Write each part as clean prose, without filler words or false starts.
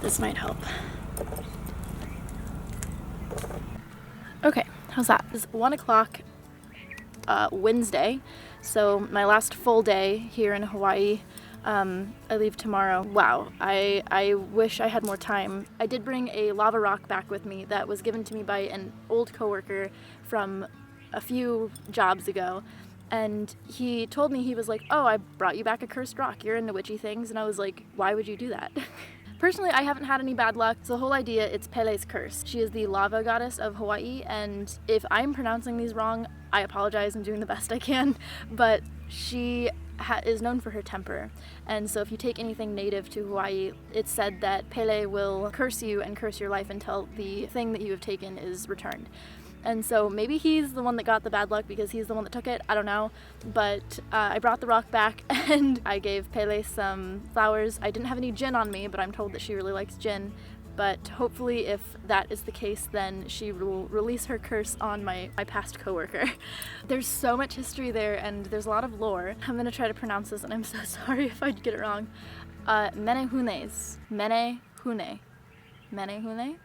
This might help. Okay, how's that? It's 1 o'clock Wednesday, so my last full day here in Hawaii. I leave tomorrow. Wow, I wish I had more time. I did bring a lava rock back with me that was given to me by an old coworker from a few jobs ago, and he told me, he was like, oh, I brought you back a cursed rock, you're into witchy things, and I was like, why would you do that? Personally, I haven't had any bad luck. So the whole idea, it's Pele's curse. She is the lava goddess of Hawaii, and if I'm pronouncing these wrong, I apologize. I'm doing the best I can, but she is known for her temper. And so if you take anything native to Hawaii, it's said that Pele will curse you and curse your life until the thing that you have taken is returned. And so maybe he's the one that got the bad luck because he's the one that took it, I don't know. But I brought the rock back and I gave Pele some flowers. I didn't have any gin on me, but I'm told that she really likes gin. But hopefully if that is the case, then she will release her curse on my past coworker. There's so much history there and there's a lot of lore. I'm gonna try to pronounce this and I'm so sorry if I get it wrong. Menehunes. Menehune. Menehune?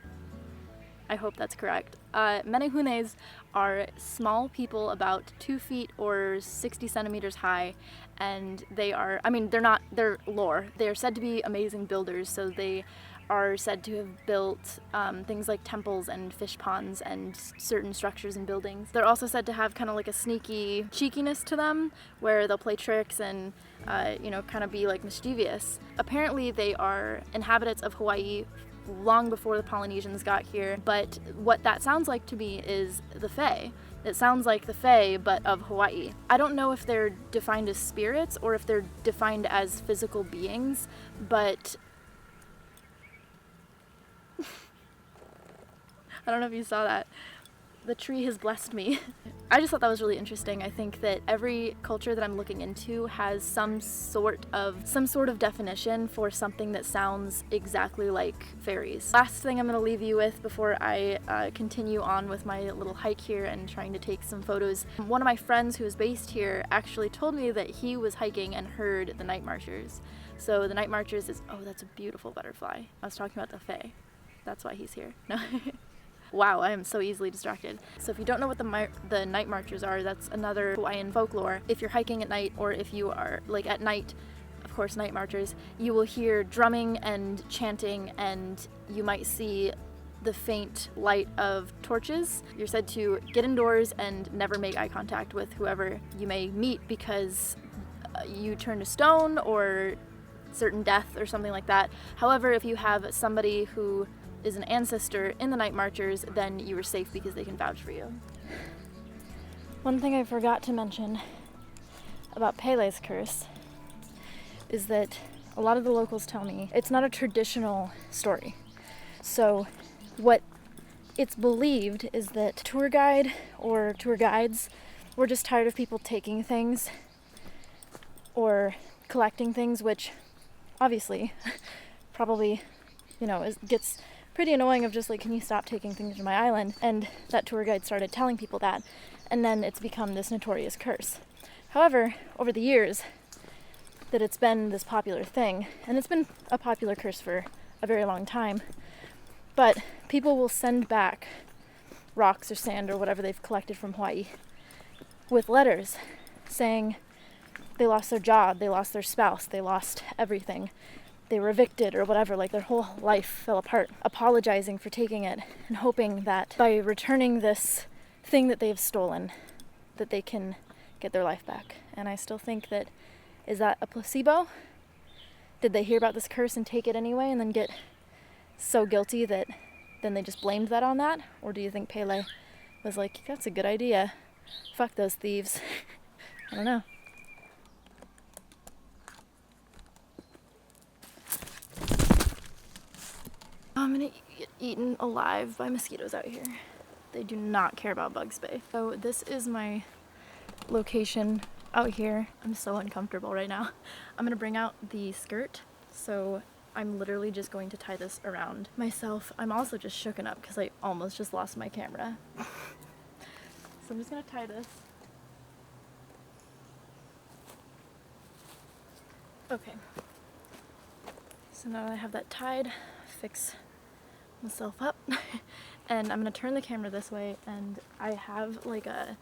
I hope that's correct. Menehunes are small people about 2 feet or 60 centimeters high, and they are, I mean, they're lore. They are said to be amazing builders, so they are said to have built things like temples and fish ponds and certain structures and buildings. They're also said to have kind of like a sneaky cheekiness to them, where they'll play tricks and, you know, kind of be like mischievous. Apparently they are inhabitants of Hawaii long before the Polynesians got here, but what that sounds like to me is the Fae. It sounds like the Fae, but of Hawaii. I don't know if they're defined as spirits or if they're defined as physical beings, but I don't know if you saw that. The tree has blessed me. I just thought that was really interesting. I think that every culture that I'm looking into has some sort of definition for something that sounds exactly like fairies. Last thing I'm gonna leave you with before I continue on with my little hike here and trying to take some photos. One of my friends who is based here actually told me that he was hiking and heard the night marchers. So the night marchers is, oh, that's a beautiful butterfly. I was talking about the Fae. That's why he's here. No. Wow, I am so easily distracted. So if you don't know what the night marchers are, that's another Hawaiian folklore. If you're hiking at night, or if you are like at night, of course, night marchers, you will hear drumming and chanting, and you might see the faint light of torches. You're said to get indoors and never make eye contact with whoever you may meet because you turn to stone or certain death or something like that. However, if you have somebody who is an ancestor in the night marchers, then you are safe because they can vouch for you. One thing I forgot to mention about Pele's curse is that a lot of the locals tell me it's not a traditional story. So what it's believed is that tour guide or tour guides were just tired of people taking things or collecting things, which obviously probably, you know, gets pretty annoying of just like, can you stop taking things from my island? And that tour guide started telling people that, and then it's become this notorious curse. However, over the years that it's been this popular thing, and it's been a popular curse for a very long time, but people will send back rocks or sand or whatever they've collected from Hawaii with letters saying they lost their job, they lost their spouse, they lost everything. They were evicted or whatever, like their whole life fell apart, apologizing for taking it and hoping that by returning this thing that they've stolen, that they can get their life back. And I still think that, is that a placebo? Did they hear about this curse and take it anyway and then get so guilty that then they just blamed that on that? Or do you think Pele was like, that's a good idea, fuck those thieves? I don't know. I'm gonna get eaten alive by mosquitoes out here. They do not care about bug spray. So this is my location out here. I'm so uncomfortable right now. I'm gonna bring out the skirt. So I'm literally just going to tie this around myself. I'm also just shooken up because I almost just lost my camera. So I'm just gonna tie this. Okay. So now that I have that tied, fix myself up and I'm gonna turn the camera this way, and I have like a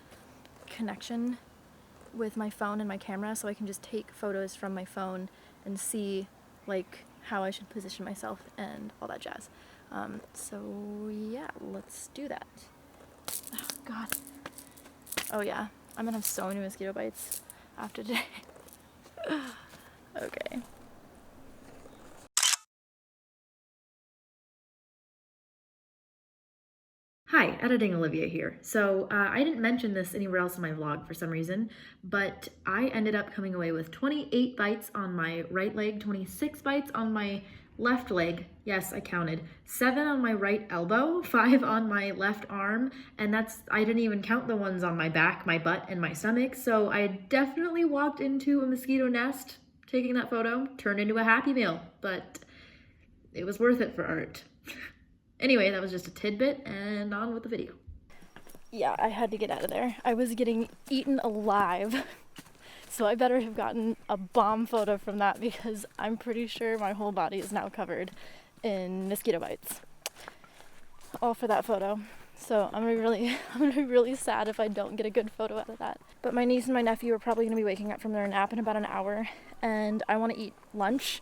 connection with my phone and my camera, so I can just take photos from my phone and see like how I should position myself and all that jazz. So yeah, let's do that. Oh god. Oh yeah, I'm gonna have so many mosquito bites after today. Okay. Hi, Editing Olivia here. So I didn't mention this anywhere else in my vlog for some reason, but I ended up coming away with 28 bites on my right leg, 26 bites on my left leg. Yes, I counted. 7 on my right elbow, 5 on my left arm, and I didn't even count the ones on my back, my butt, and my stomach. So I definitely walked into a mosquito nest taking that photo, turned into a Happy Meal, but it was worth it for art. Anyway, that was just a tidbit, and on with the video. Yeah, I had to get out of there. I was getting eaten alive. So I better have gotten a bomb photo from that, because I'm pretty sure my whole body is now covered in mosquito bites. All for that photo. So I'm gonna be really sad if I don't get a good photo out of that. But my niece and my nephew are probably gonna be waking up from their nap in about an hour, and I want to eat lunch.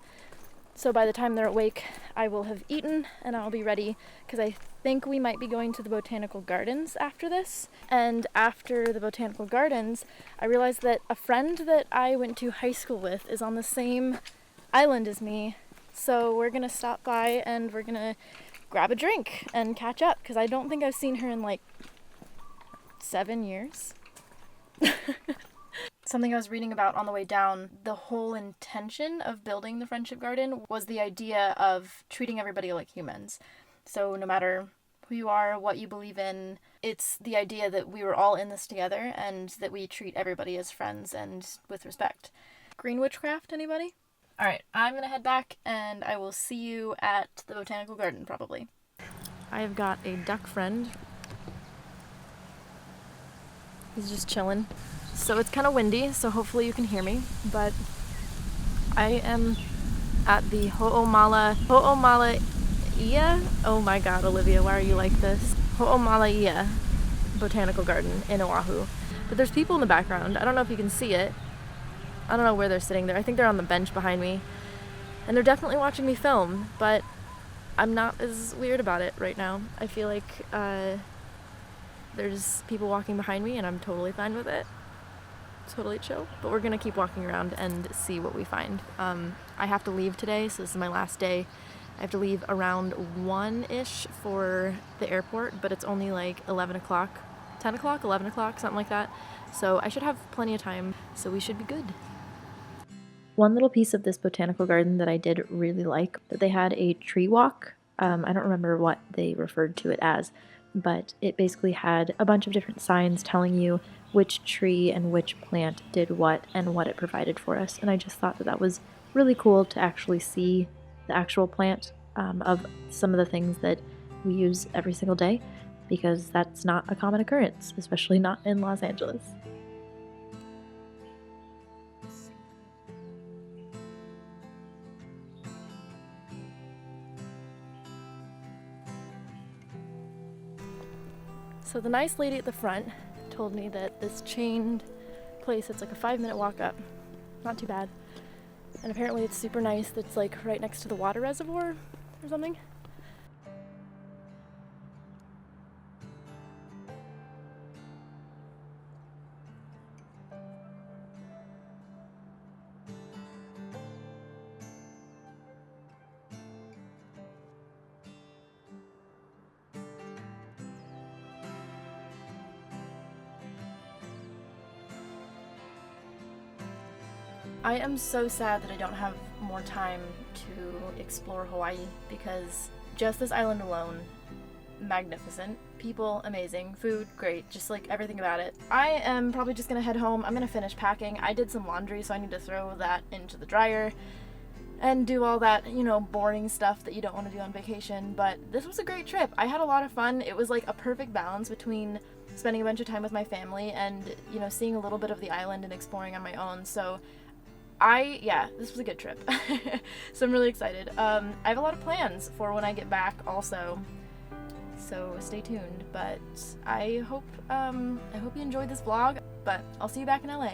So by the time they're awake, I will have eaten and I'll be ready, because I think we might be going to the Botanical Gardens after this. And after the Botanical Gardens, I realized that a friend that I went to high school with is on the same island as me. So we're gonna stop by and we're gonna grab a drink and catch up, because I don't think I've seen her in like 7 years. Something I was reading about on the way down, the whole intention of building the Friendship Garden was the idea of treating everybody like humans. So no matter who you are, what you believe in, it's the idea that we were all in this together and that we treat everybody as friends and with respect. Green witchcraft, anybody? Alright, I'm gonna head back and I will see you at the Botanical Garden probably. I have got a duck friend. He's just chilling. So it's kind of windy, so hopefully you can hear me, but I am at the Ho'omalaia, oh my god, Olivia, why are you like this? Ho'omalaia Botanical Garden in Oahu. But there's people in the background. I don't know if you can see it. I don't know where they're sitting there. I think they're on the bench behind me. And they're definitely watching me film, but I'm not as weird about it right now. I feel like there's people walking behind me and I'm totally fine with it. Totally chill, but we're gonna keep walking around and see what we find. I have to leave today, so this is my last day. I have to leave around 1-ish for the airport, but it's only like 11 o'clock, 10 o'clock, 11 o'clock, something like that. So I should have plenty of time, so we should be good. One little piece of this botanical garden that I did really like, that they had a tree walk. I don't remember what they referred to it as, but it basically had a bunch of different signs telling you which tree and which plant did what and what it provided for us. And I just thought that that was really cool to actually see the actual plant of some of the things that we use every single day, because that's not a common occurrence, especially not in Los Angeles. So the nice lady at the front told me that this chained place, it's like a 5-minute walk up, not too bad, and apparently it's super nice. That's like right next to the water reservoir or something. I am so sad that I don't have more time to explore Hawaii, because just this island alone, magnificent. People, amazing. Food, great. Just like everything about it. I am probably just gonna head home. I'm gonna finish packing. I did some laundry, so I need to throw that into the dryer and do all that, you know, boring stuff that you don't want to do on vacation. But this was a great trip. I had a lot of fun. It was like a perfect balance between spending a bunch of time with my family and, you know, seeing a little bit of the island and exploring on my own. So yeah, this was a good trip. So I'm really excited. I have a lot of plans for when I get back also, so stay tuned. But I hope you enjoyed this vlog, but I'll see you back in LA.